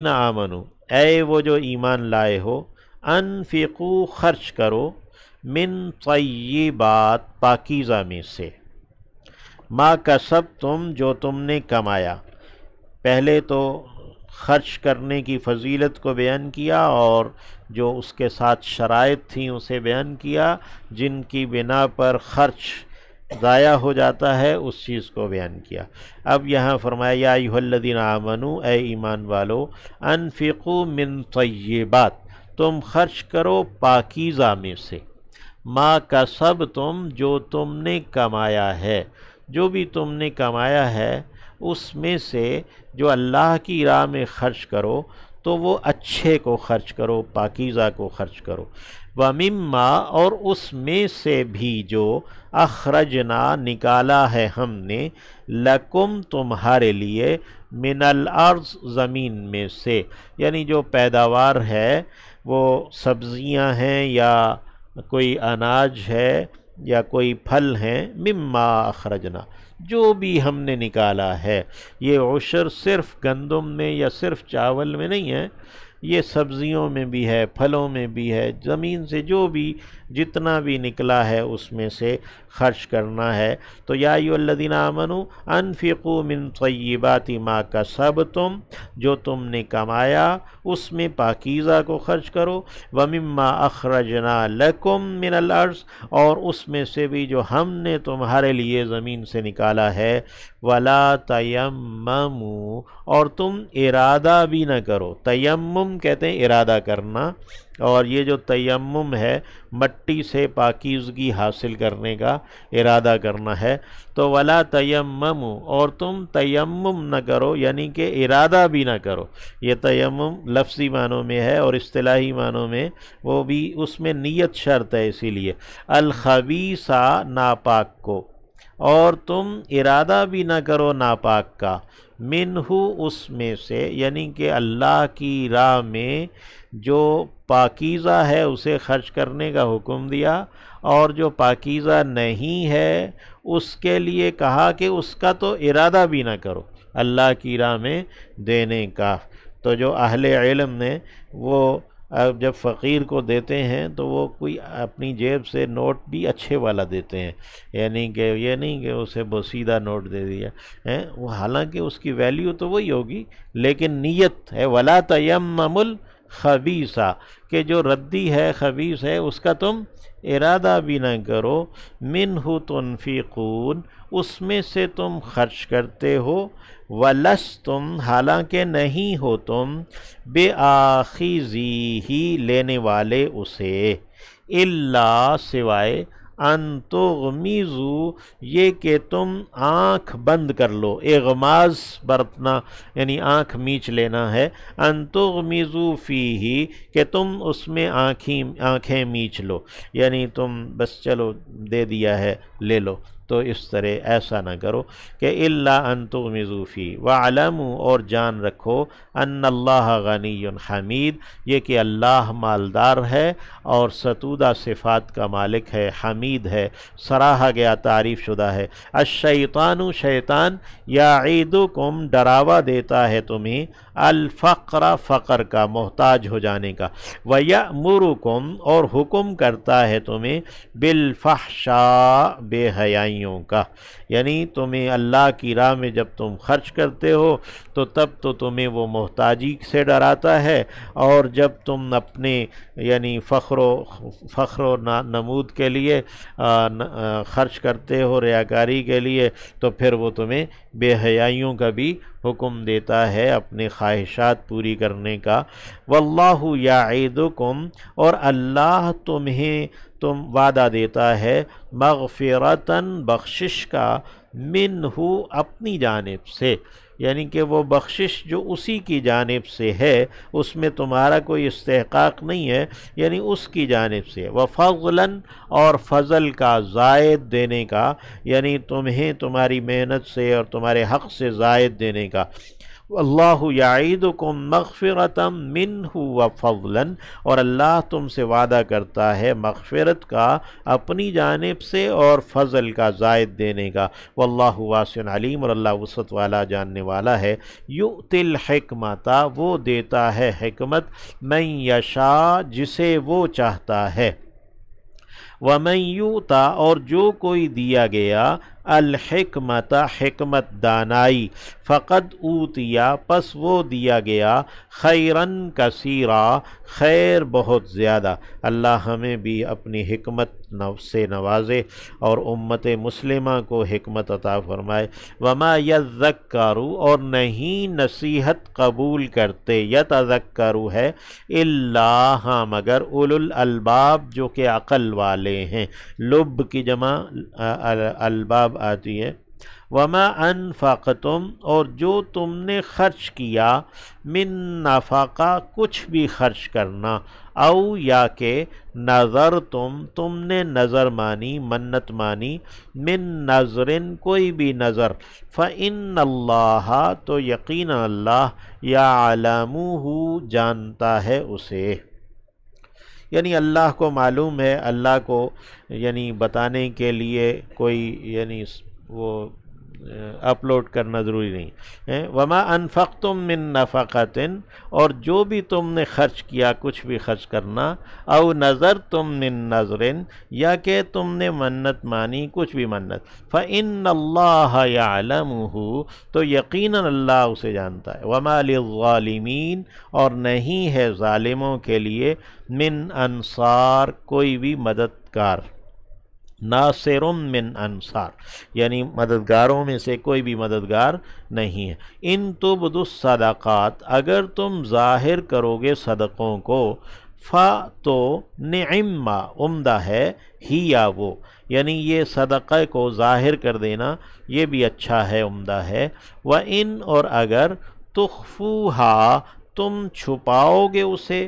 نہ آمنو، اے وہ جو ایمان لائے ہو، انفقو خرچ کرو، من طیبات پاکیزہ میں سے، ما کسبتم جو تم نے کمایا۔ پہلے تو خرچ کرنے کی فضیلت کو بیان کیا اور جو اس کے ساتھ شرائط تھیں اسے بیان کیا، جن کی بنا پر خرچ ضائع ہو جاتا ہے اس چیز کو بیان کیا۔ اب یہاں فرمایا یا ایھا الذین آمنو، اے ایمان والو، انفقوا من طیبات، تم خرچ کرو پاکیزہ میں سے، ما کسبتم جو تم نے کمایا ہے، جو بھی تم نے کمایا ہے اس میں سے جو اللہ کی راہ میں خرچ کرو تو وہ اچھے کو خرچ کرو، پاکیزہ کو خرچ کرو۔ وَمِمَّا، اور اس میں سے بھی جو اخرجنا نکالا ہے ہم نے، لکم تمہارے لیے، من الارض زمین میں سے، یعنی جو پیداوار ہے وہ سبزیاں ہیں یا کوئی اناج ہے یا کوئی پھل ہیں، مما اخرجنا، جو بھی ہم نے نکالا ہے۔ یہ عشر صرف گندم میں یا صرف چاول میں نہیں ہے، یہ سبزیوں میں بھی ہے، پھلوں میں بھی ہے، زمین سے جو بھی جتنا بھی نکلا ہے اس میں سے خرچ کرنا ہے۔ تو یا ایھا الذین آمنو انفقوا من طیبات ما کسبتم، جو تم نے کمایا اس میں پاکیزہ کو خرچ کرو، ومما اخرجنا لکم من الارض، اور اس میں سے بھی جو ہم نے تمہارے لیے زمین سے نکالا ہے، ولا تیمموا، اور تم ارادہ بھی نہ کرو۔ تیمم کہتے ہیں ارادہ کرنا، اور یہ جو تیمم ہے مٹی سے پاکیزگی حاصل کرنے کا ارادہ کرنا ہے، تو ولا تیمموا، اور تم تیمم نہ کرو، یعنی کہ ارادہ بھی نہ کرو۔ یہ تیمم لفظی معنوں میں ہے اور اصطلاحی معنوں میں وہ بھی، اس میں نیت شرط ہے، اسی لیے الخبیثہ، ناپاک کو، اور تم ارادہ بھی نہ کرو ناپاک کا، منہ، اس میں سے، یعنی کہ اللہ کی راہ میں جو پاکیزہ ہے اسے خرچ کرنے کا حکم دیا، اور جو پاکیزہ نہیں ہے اس کے لیے کہا کہ اس کا تو ارادہ بھی نہ کرو اللہ کی راہ میں دینے کا۔ تو جو اہل علم نے وہ جب فقیر کو دیتے ہیں تو وہ کوئی اپنی جیب سے نوٹ بھی اچھے والا دیتے ہیں، یعنی کہ یہ نہیں کہ اسے بوسیدہ نوٹ دے دیا ہے، وہ حالانکہ اس کی ویلیو تو وہی ہوگی، لیکن نیت ہے ولا تیمموا الخبیثہ، کہ جو ردی ہے، خبیث ہے، اس کا تم ارادہ بھی نہ کرو، منہ تنفقون، اس میں سے تم خرچ کرتے ہو، وَلَسْتُمْ، حالانکہ نہیں ہو تم، بِآخِذِیہِ، لینے والے اسے، اِلَّا، سوائے، ان تغمضوا، یہ کہ تم آنکھ بند کر لو، اغماز برتنا یعنی آنکھ میچ لینا ہے، ان تغمضوا فیہ، کہ تم اس میں آنکھیں میچ لو، یعنی تم بس چلو دے دیا ہے لے لو، تو اس طرح ایسا نہ کرو کہ الا ان تغمضوا فیہ، وَاعْلَمُوا، اور جان رکھو، ان اللہ غنی حمید، یہ کہ اللہ مالدار ہے اور ستودہ صفات کا مالک ہے، حمید ہے، سراہا گیا، تعریف شدہ ہے۔ الشیطان، شیطان، یعیدکم، ڈراوا دیتا ہے تمہیں، الفقر، فقر کا، محتاج ہو جانے کا، وَيَأْمُرُكُمْ، اور حکم کرتا ہے تمہیں، بالفحشاء، بے حیائیوں کا، یعنی تمہیں اللہ کی راہ میں جب تم خرچ کرتے ہو تو تب تو تمہیں وہ محتاجی سے ڈراتا ہے، اور جب تم اپنے یعنی فخر و نمود کے لیے خرچ کرتے ہو، ریاکاری کے لیے، تو پھر وہ تمہیں بے حیائیوں کا بھی حکم دیتا ہے، اپنے خواہشات پوری کرنے کا۔ واللہ یعیدکم، اور اللہ تم وعدہ دیتا ہے، مغفرتاً، بخشش کا، منہ، اپنی جانب سے، یعنی کہ وہ بخشش جو اسی کی جانب سے ہے، اس میں تمہارا کوئی استحقاق نہیں ہے، یعنی اس کی جانب سے، وفضلاً، اور فضل کا، زائد دینے کا، یعنی تمہیں تمہاری محنت سے اور تمہارے حق سے زائد دینے کا، اللہ یعیدکم مغفرۃ منہ وفضلا، اور اللہ تم سے وعدہ کرتا ہے مغفرت کا اپنی جانب سے اور فضل کا زائد دینے کا، واللہ واسع علیم، اور اللہ وسعت والا جاننے والا ہے، یؤتی الحکمت، وہ دیتا ہے حکمت، من یشاء، جسے وہ چاہتا ہے، وَمَن یُؤْتَ، اور جو کوئی دیا گیا، الحکمت، حکمت دانائی، فقد اوتیا، پس وہ دیا گیا، خیراً کثیرا، خیر بہت زیادہ۔ اللہ ہمیں بھی اپنی حکمت سے نوازے اور امت مسلمہ کو حکمت عطا فرمائے۔ وما یذکر، اور نہیں نصیحت قبول کرتے، یتذکر ہے الا، ہاں مگر، اولو الالباب، جو کہ عقل والے ہیں، لب کی جمع الباب آتی ہے۔ وما انفقتم، اور جو تم نے خرچ کیا، من نفقہ، کچھ بھی خرچ کرنا، او یا کہ نظر تم نے نظر مانی، منت مانی، من نظرن، کوئی بھی نظر، فإن اللہ، تو یقینا اللہ، یعلمہ، جانتا ہے اسے، یعنی اللہ کو معلوم ہے، اللہ کو یعنی بتانے کے لیے کوئی یعنی وہ اپلوڈ کرنا ضروری نہیں ہے۔ وما انفقتم من نفقۃ، اور جو بھی تم نے خرچ کیا، کچھ بھی خرچ کرنا، او نظرتم من نظر، یا کہ تم نے منت مانی، کچھ بھی منت، فإن اللہ یعلمہ، تو یقیناً اللہ اسے جانتا ہے۔ وما للظالمین، اور نہیں ہے ظالموں کے لیے، من انصار، کوئی بھی مددگار، ناصر من انصار، یعنی مددگاروں میں سے کوئی بھی مددگار نہیں ہے۔ ان تبدوا الصدقات، اگر تم ظاہر کرو گے صدقوں کو، تو نعم، عمدہ ہے، ہی یا وہ، یعنی یہ صدقہ کو ظاہر کر دینا یہ بھی اچھا ہے، عمدہ ہے۔ وَإِنْ، اور اگر، تخفوہا، تم چھپاؤ گے اسے،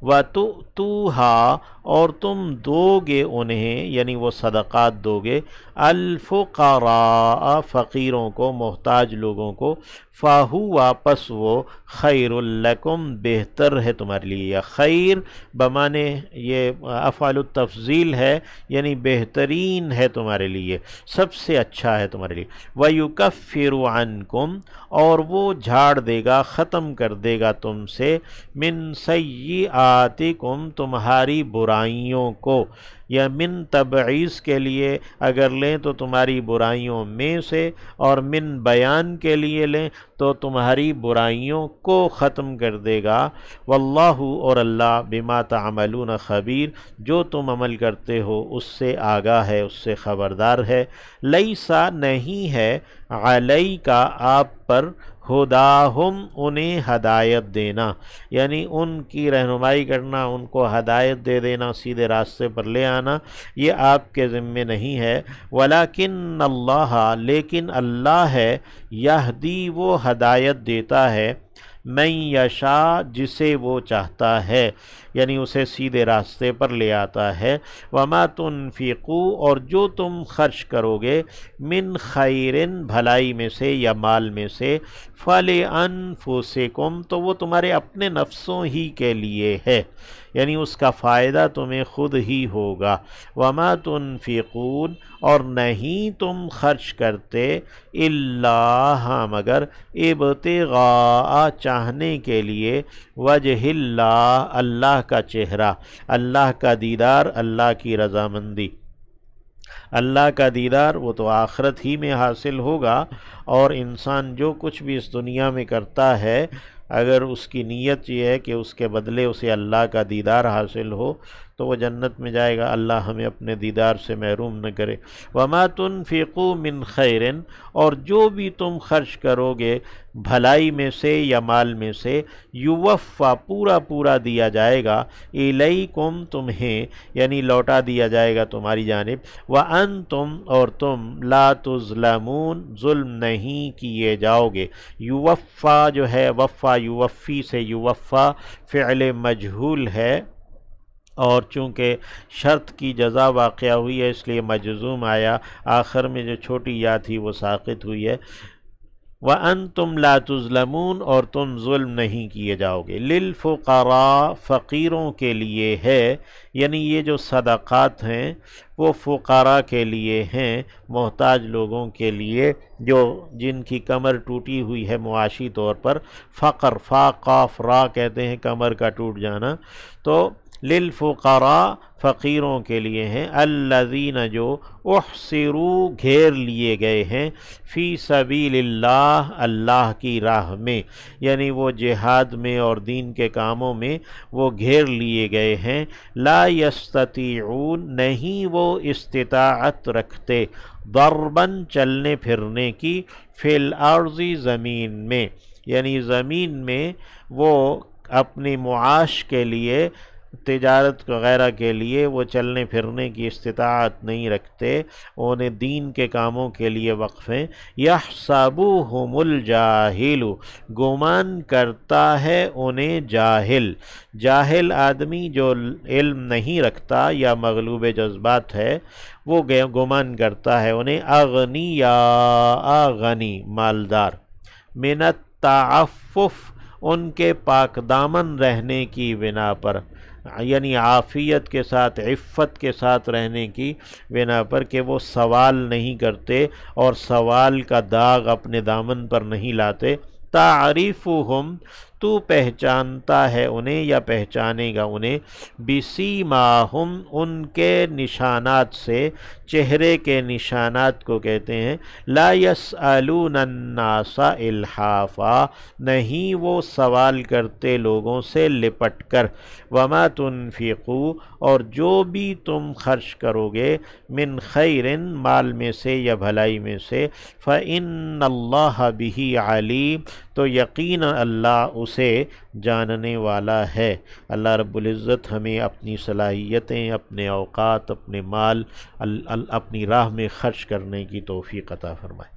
وَتُؤْتُوهَا، اور تم دو گے انہیں، یعنی وہ صدقات دو گے، الفقراء، فقیروں کو، محتاج لوگوں کو، فَهُوَ، پس وہ، خیر لکم، بہتر ہے تمہارے لیے، یا خیر بمانے یہ افعال التفضیل ہے، یعنی بہترین ہے تمہارے لیے، سب سے اچھا ہے تمہارے لیے۔ وَيُكَفِّرُ عَنْكُمْ، اور وہ جھاڑ دے گا، ختم کر دے گا تم سے، من سیئاتکم، تمہاری برائیوں کو، یا من تبعیض کے لیے اگر لیں تو تمہاری برائیوں میں سے، اور من بیان کے لیے لیں تو تمہاری برائیوں کو ختم کر دے گا۔ واللہ، اور اللہ، بما تعملون خبیر، جو تم عمل کرتے ہو اس سے آگاہ ہے، اس سے خبردار ہے۔ لیسا، نہیں ہے، علیکا، آپ پر، ہداہم، انہیں ہدایت دینا، یعنی ان کی رہنمائی کرنا، ان کو ہدایت دے دینا، سیدھے راستے پر لے آنا، یہ آپ کے ذمے نہیں ہے۔ ولیکن اللہ، لیکن اللہ ہے، یہدی، وہ ہدایت دیتا ہے، من یشاء، جسے وہ چاہتا ہے، یعنی اسے سیدھے راستے پر لے آتا ہے۔ وما تنفقوا، اور جو تم خرچ کرو گے، من خیر، بھلائی میں سے یا مال میں سے، فلانفسکم، تو وہ تمہارے اپنے نفسوں ہی کے لیے ہے، یعنی اس کا فائدہ تمہیں خود ہی ہوگا۔ وما تنفقون، اور نہیں تم خرچ کرتے، الا، مگر، ابتغاء، چاہنے کے لیے، وجہ اللہ، اللہ کا چہرہ، اللہ کا دیدار، اللہ کی رضامندی، اللہ کا دیدار وہ تو آخرت ہی میں حاصل ہوگا، اور انسان جو کچھ بھی اس دنیا میں کرتا ہے، اگر اس کی نیت یہ ہے کہ اس کے بدلے اسے اللہ کا دیدار حاصل ہو تو وہ جنت میں جائے گا، اللہ ہمیں اپنے دیدار سے محروم نہ کرے۔ وما تنفقوا من خیر، اور جو بھی تم خرچ کرو گے بھلائی میں سے یا مال میں سے، یوفا، پورا پورا دیا جائے گا، الیکم، تمہیں، یعنی لوٹا دیا جائے گا تمہاری جانب، وانتم، اور تم، لا تظلمون، ظلم نہیں کیے جاؤ گے۔ یوفا جو ہے، وفا یوفی سے یوفا فعل مجہول ہے، اور چونکہ شرط کی جزا واقعہ ہوئی ہے اس لیے مجزوم آیا، آخر میں جو چھوٹی یا تھی وہ ساقط ہوئی ہے۔ وَأَنْتُمْ لَا تُظْلَمُونَ اور تم ظلم نہیں کیے جاؤ گے۔ لِلْفُقَرَاء فقیروں کے لیے ہے، یعنی یہ جو صدقات ہیں وہ فقراء کے لیے ہیں، محتاج لوگوں کے لیے جو جن کی کمر ٹوٹی ہوئی ہے معاشی طور پر۔ فقر، فا قاف را کہتے ہیں کمر کا ٹوٹ جانا، تو للفقراء فقیروں کے لیے ہیں، الذین جو احصروا گھیر لیے گئے ہیں، فی سبیل اللہ اللہ کی راہ میں، یعنی وہ جہاد میں اور دین کے کاموں میں وہ گھیر لیے گئے ہیں، لا یستطیعون نہیں وہ استطاعت رکھتے، ضرباً چلنے پھرنے کی، فی الارض زمین میں، یعنی زمین میں وہ اپنی معاش کے لیے، تجارت وغیرہ کے لیے وہ چلنے پھرنے کی استطاعت نہیں رکھتے، انہیں دین کے کاموں کے لیے وقف ہیں۔ یحسبوہم الجاہل گمان کرتا ہے انہیں جاہل، جاہل آدمی جو علم نہیں رکھتا یا مغلوب جذبات ہے وہ گمان کرتا ہے انہیں، اغنیاء غنی مالدار، من التعفف ان کے پاک دامن رہنے کی بنا پر، یعنی عافیت کے ساتھ عفت کے ساتھ رہنے کی بنا پر کہ وہ سوال نہیں کرتے اور سوال کا داغ اپنے دامن پر نہیں لاتے۔ تعریفہم تو پہچانتا ہے انہیں یا پہچانے گا انہیں، بسیماہم ان کے نشانات سے، چہرے کے نشانات کو کہتے ہیں، لا یسألون الناس الحافا نہیں وہ سوال کرتے لوگوں سے لپٹ کر، وما تنفقوا اور جو بھی تم خرچ کرو گے، من خیر مال میں سے یا بھلائی میں سے، فإن اللہ بہ علیم تو یقینا اللہ اسے جاننے والا ہے۔ اللہ رب العزت ہمیں اپنی صلاحیتیں، اپنے اوقات، اپنے مال اپنی راہ میں خرچ کرنے کی توفیق عطا فرمائے۔